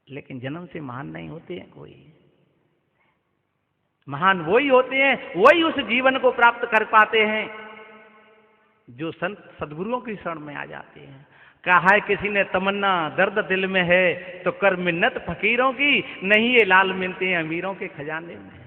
लेकिन जन्म से महान नहीं होते हैं कोई। महान वही होते हैं, वही उस जीवन को प्राप्त कर पाते हैं जो संत सद्गुरुओं की शरण में आ जाते हैं। कहा है किसी ने तमन्ना दर्द दिल में है तो कर मिन्नत फकीरों की, नहीं ये लाल मिलते हैं अमीरों के खजाने में।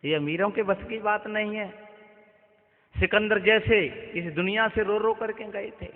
ये अमीरों के बस की बात नहीं है। सिकंदर जैसे इस दुनिया से रो रो करके गए थे,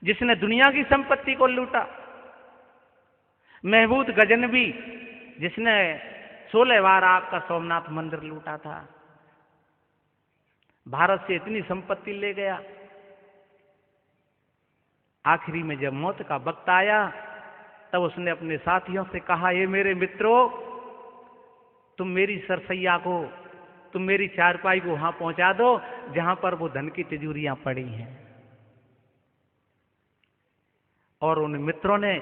जिसने दुनिया की संपत्ति को लूटा। महमूद गजनवी जिसने 16 बार आपका सोमनाथ मंदिर लूटा था, भारत से इतनी संपत्ति ले गया। आखिरी में जब मौत का वक्त आया तब उसने अपने साथियों से कहा, ये मेरे मित्रों, तुम मेरी सरसैया को, तुम मेरी चारपाई को वहां पहुंचा दो जहां पर वो धन की तिजोरियां पड़ी हैं। और उन मित्रों ने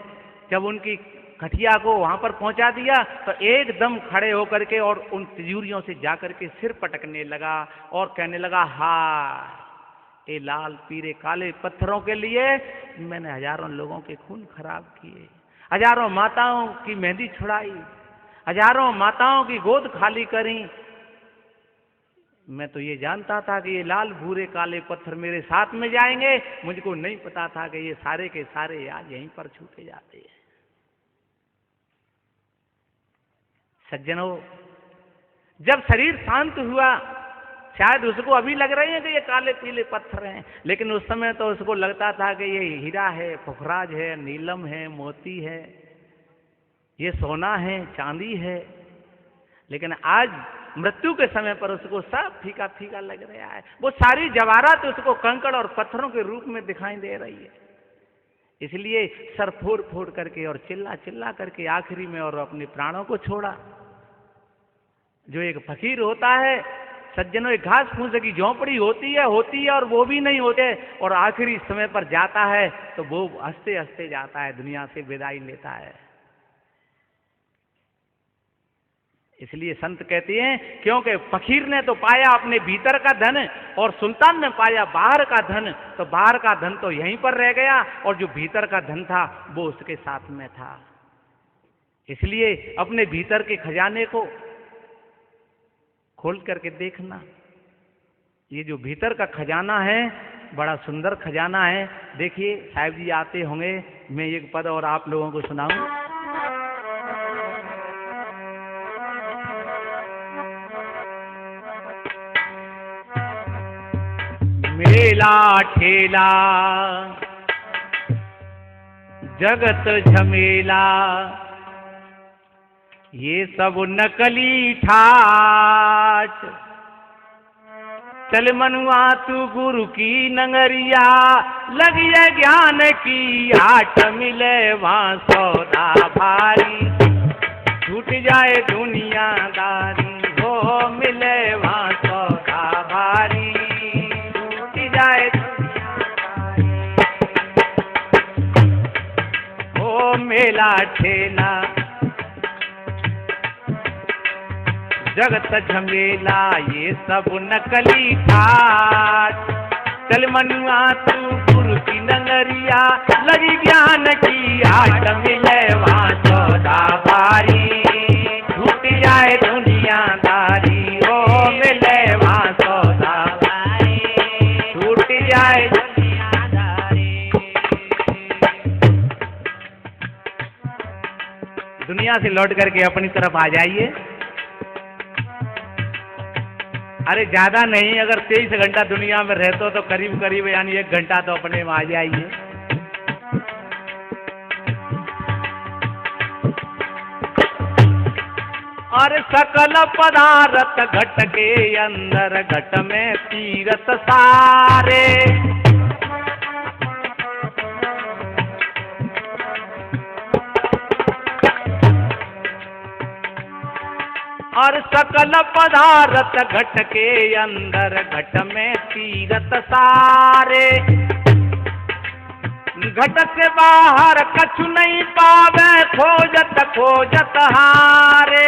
जब उनकी खटिया को वहां पर पहुंचा दिया तो एकदम खड़े होकर के और उन तिजोरियों से जाकर के सिर पटकने लगा और कहने लगा, हाय ये लाल पीले काले पत्थरों के लिए मैंने हजारों लोगों के खून खराब किए, हजारों माताओं की मेहंदी छुड़ाई, हजारों माताओं की गोद खाली करी। मैं तो ये जानता था कि ये लाल भूरे काले पत्थर मेरे साथ में जाएंगे, मुझको नहीं पता था कि ये सारे के सारे आज यहीं पर छूटे जाते हैं। सज्जनों, जब शरीर शांत हुआ, शायद उसको अभी लग रहे हैं कि ये काले पीले पत्थर हैं, लेकिन उस समय तो उसको लगता था कि ये हीरा है, पुखराज है, नीलम है, मोती है, ये सोना है, चांदी है। लेकिन आज मृत्यु के समय पर उसको सब फीका फीका लग रहा है। वो सारी जवाहरात उसको कंकड़ और पत्थरों के रूप में दिखाई दे रही है। इसलिए सर फोड़ फोड़ करके और चिल्ला चिल्ला करके आखिरी में और अपने प्राणों को छोड़ा। जो एक फकीर होता है, सज्जनों, एक घास फूस की झोंपड़ी होती है और वो भी नहीं होते, और आखिरी समय पर जाता है तो वो हंसते हंसते जाता है, दुनिया से विदाई लेता है। इसलिए संत कहते हैं, क्योंकि फकीर ने तो पाया अपने भीतर का धन और सुल्तान ने पाया बाहर का धन, तो बाहर का धन तो यहीं पर रह गया और जो भीतर का धन था वो उसके साथ में था। इसलिए अपने भीतर के खजाने को खोल करके देखना। ये जो भीतर का खजाना है बड़ा सुंदर खजाना है। देखिए साहिब जी आते होंगे, मैं एक पद और आप लोगों को सुनाऊं। मेला ठेला जगत झमेला, ये सब नकली ठाठ। चल मनुआ तू गुरु की नंगरिया, लगिए ज्ञान की आठ, मिले वहां सौदा भारी, छूट जाए दुनियादारी, हो मिले वहां सौदा भारी, छूट जाए दुनियादारी। हो मेला ठेला जगत झमेला, ये सब नकली ठाठ। चल मनुआ तू गुरु की नंगरिया, लगी ज्ञान की आठ, मिले वहां सौदा भारी, छूट जाए दुनियादारी, ओ मिले वहां सौदा भारी, छूट जाए दुनियादारी। दुनिया से लौट करके अपनी तरफ आ जाइए। अरे ज्यादा नहीं, अगर 23 घंटा दुनिया में रहते हो तो करीब करीब यानी 1 घंटा तो अपने में आ जाइए। और सकल पदार्थ घट के अंदर, घट में तीरथ सारे। और सकल पदार्थ घट के अंदर, घट में तीरथ सारे। घट से बाहर कछु नहीं पावे, खोजत खोजत हारे।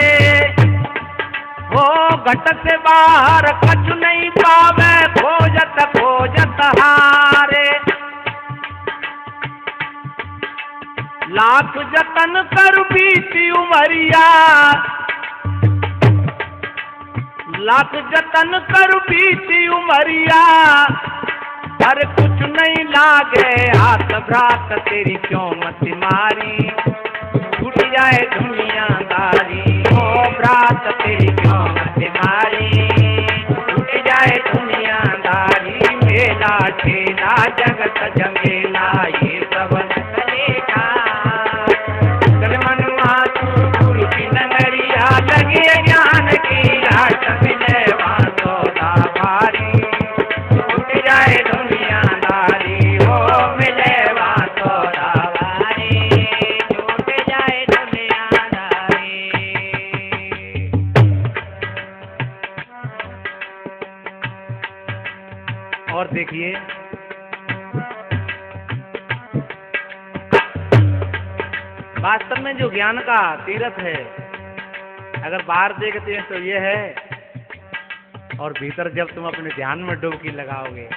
हो घट से बाहर कछु नहीं पावे, खोजत खोजत हारे। लाख जतन कर बीती उमरिया, लाख जतन कर बीती उमरिया, अरे कुछ नहीं लागे हाथ भ्रात तेरी क्यों मत मारी, छूट जाए दुनियादारी ओ भ्रात तेरी क्यों मत मारी, छूट जाए दुनियादारी, मेला ठेला जगत जमेला ये सब चलेगा, चल मनवा तू गुरु की नगरिया, लगे ज्ञान की आट मिले सौदा भारी, छूट जाए दुनियादारी हो मिले सौदा भारी, छूट जाए दुनियादारी। और देखिए वास्तव में जो ज्ञान का तीर्थ है, अगर बाहर देखते हैं तो ये है, और भीतर जब तुम अपने ध्यान में डुबकी लगाओगे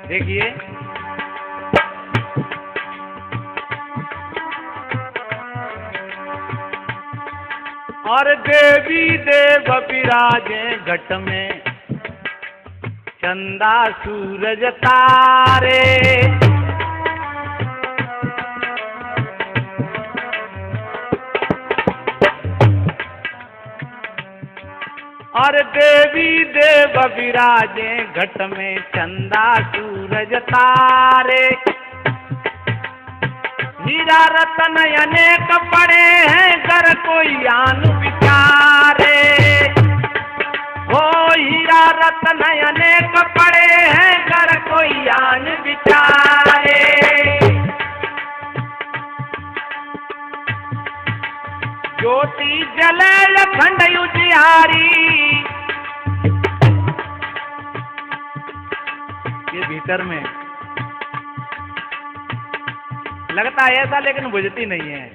देखिए और देवी देव विराजे घट में, चंदा सूरज तारे, और देवी देव विराजे घट में, चंदा सूरज तारे, हीरा रतन अनेक पड़े हैं घर कोई आन विचारे, हो हीरा रतन अनेक पड़े हैं घर कोई आन विचारे, ज्योति जले अखंड उजियारी, ये भीतर में लगता है ऐसा लेकिन बुझती नहीं है,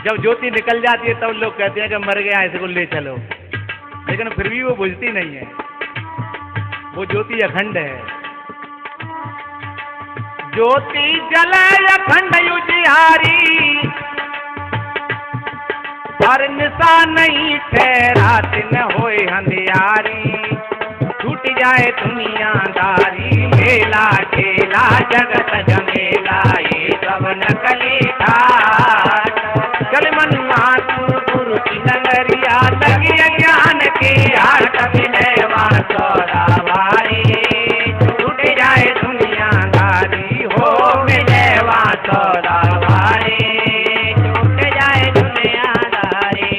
जब ज्योति निकल जाती है तब लोग कहते हैं कि मर गया इसको ले चलो, लेकिन फिर भी वो बुझती नहीं है, वो ज्योति अखंड है। ज्योति जले अखंड उजियारी, और निशा नहीं ठहरा दिन होए अंधियारी, छूट जाए दुनियादारी, मेला ठेला जगत जमेला ये सब नकली ठाट, चल मनवा तू गुरु की नगरिया, लगी ज्ञान की आट मिले सौदा भारी, छूट जाए दुनियादारी हो मिले सौदा भारी, छूट जाए दुनियादारी।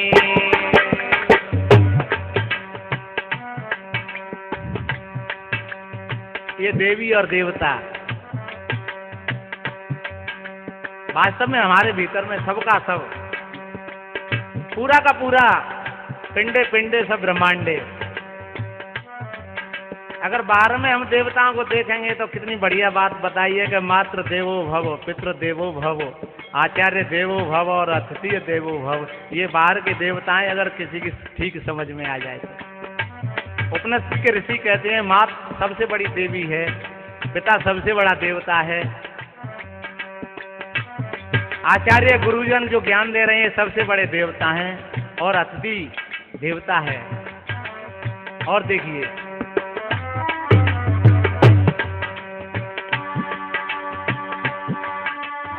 ये देवी और देवता वास्तव में हमारे भीतर में सबका सब, पूरा का पूरा, पिंडे पिंडे सब ब्रह्मांडे। अगर बाहर में हम देवताओं को देखेंगे तो कितनी बढ़िया बात बताइए कि मातृ देवो भव, पितृ देवो भव, आचार्य देवो भव और अतिथि देवो भव। ये बाहर के देवताएं अगर किसी की ठीक समझ में आ जाए तो। उपनिषद के ऋषि कहते हैं मात सबसे बड़ी देवी है, पिता सबसे बड़ा देवता है, आचार्य गुरुजन जो ज्ञान दे रहे हैं सबसे बड़े देवता हैं, और अतिथि देवता है। और देखिए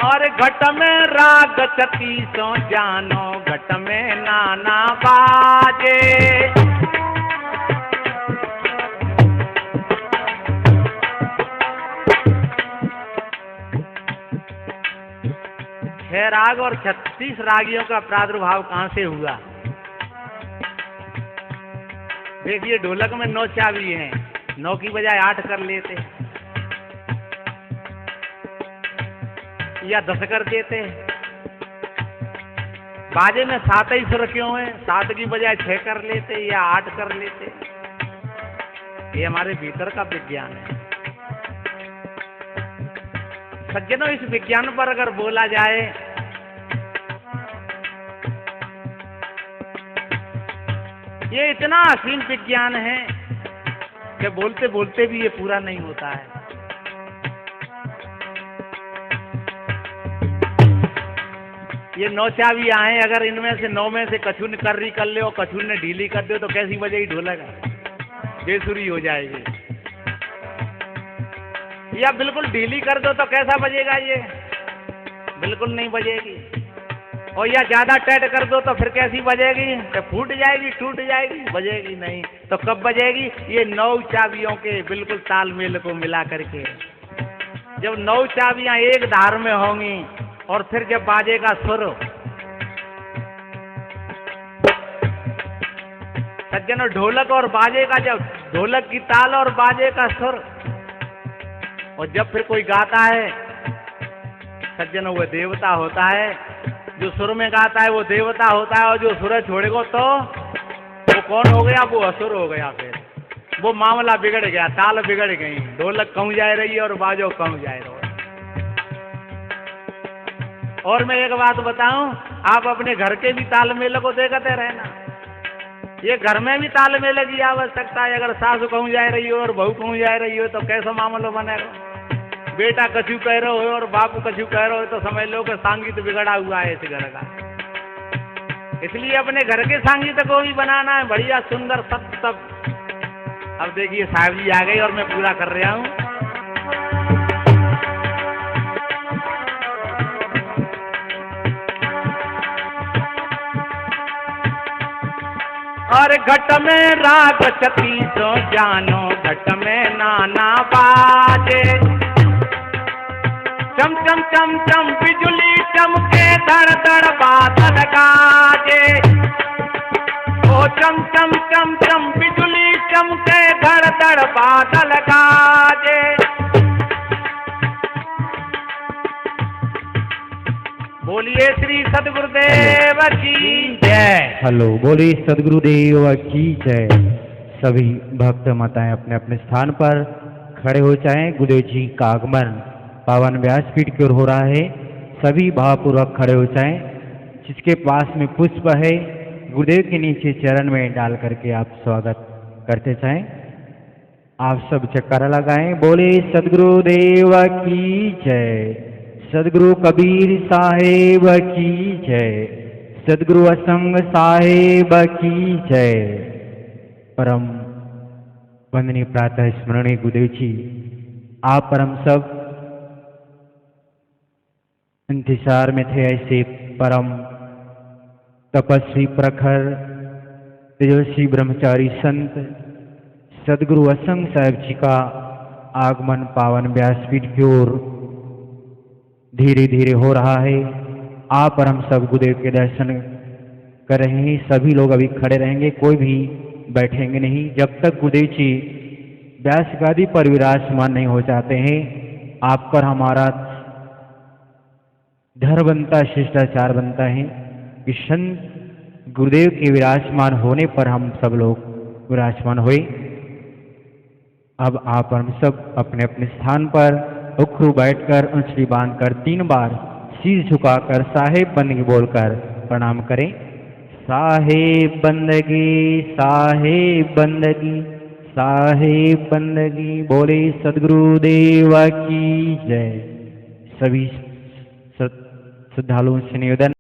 और घट में राग छत्तीसों जानो, घट में नाना बाजे, छह राग और 36 रागियों का प्रादुर्भाव कहां से हुआ? देखिए ढोलक में 9 चाबी हैं, 9 की बजाय 8 कर लेते या 10 कर देते। बाजे में 7 ही सुर क्यों है? 7 की बजाय 6 कर लेते या 8 कर लेते। ये हमारे भीतर का विज्ञान है। सज्जनों, इस विज्ञान पर अगर बोला जाए, ये इतना असीम विज्ञान है कि बोलते बोलते भी ये पूरा नहीं होता है। ये 9 चाबियां हैं, अगर इनमें से 9 में से कछु ने कर्री कर ले और कछु ने ढीली कर दे तो कैसी बजेगी ढोलक? बेसुरी हो जाएगी। या बिल्कुल ढीली कर दो तो कैसा बजेगा ये? बिल्कुल नहीं बजेगी। और या ज्यादा टाइट कर दो तो फिर कैसी बजेगी? तो फूट जाएगी, टूट जाएगी, बजेगी नहीं। तो कब बजेगी? ये 9 चाबियों के बिल्कुल तालमेल को मिला करके। जब 9 चाबियां एक धार में होंगी और फिर जब बाजेगा सुर, सज्जनों ढोलक और बाजे का, जब ढोलक की ताल और बाजे का सुर, और जब फिर कोई गाता है सज्जनों वो देवता होता है। जो सुर में गाता है वो देवता होता है, और जो सुर छोड़ेगा तो वो कौन हो गया? वो असुर हो गया। फिर वो मामला बिगड़ गया, ताल बिगड़ गई, ढोलक कहूं जा रही है और बाजो कहूं जा रहा है। और मैं एक बात बताऊं, आप अपने घर के भी तालमेल को देखते रहना। ये घर में भी तालमेल की आवश्यकता है। अगर सासु कहूं जा रही हो और बहू कहूं जा रही हो तो कैसा मामला बनेगा? बेटा कछु कह रहे हो और बापू कछु कह रहे हो तो समझ लो कि संगीत बिगड़ा हुआ है इस घर का। इसलिए अपने घर के संगीत को भी बनाना है बढ़िया सुंदर सब। अब देखिए साहब जी आ गई और मैं पूरा कर रहा हूं। और घट में राग छतीसो जानो, घट में नाना बाजे, चम चम चम चम बिजुली चमके, धड़ धड़ बादल गाजे। ओ चम चम चम चम बिजुली चमके, धड़ धड़ बादल गाजे। बोलिए श्री सद्गुरुदेव की जय। हेलो, बोलिए सद्गुरुदेव की जय। सभी भक्त माताएं अपने अपने स्थान पर खड़े हो जाएं। गुरुदेव जी का आगमन पावन व्यासपीठ की ओर हो रहा है। सभी भावपूर्वक खड़े हो जाएं। जिसके पास में पुष्प है गुरुदेव के नीचे चरण में डाल करके आप स्वागत करते जाएं। आप सब चक्कर लगाएं। बोले सद्गुरुदेव की जय। सद्गुरु कबीर साहेब की जय। सद्गुरु असंग साहेब की जय। परम वंदनीय प्रातः स्मरणीय गुरुदेव जी, आप परम सब इंतजार में थे। ऐसे परम तपस्वी प्रखर तेजस्वी ब्रह्मचारी संत सद्गुरु असंग साहेब जी का आगमन पावन व्यासपीठ की ओर धीरे धीरे हो रहा है। आप और हम सब गुरुदेव के दर्शन कर रहे हैं। सभी लोग अभी खड़े रहेंगे, कोई भी बैठेंगे नहीं जब तक गुरुदेव जी व्यास गादी पर विराजमान नहीं हो जाते हैं। आप पर हमारा धर्म बनता, शिष्टाचार बनता है कि संत गुरुदेव के विराजमान होने पर हम सब लोग विराजमान हुए। अब आप हम सब अपने अपने स्थान पर उखरू बैठकर उंचली बांधकर 3 बार शीश झुकाकर साहेब बंदगी बोलकर प्रणाम करें। साहेब बंदगी, साहेब बंदगी, साहेब बंदगी। बोले सद्गुरुदेव की जय। सभी श्रद्धालुओं से निवेदन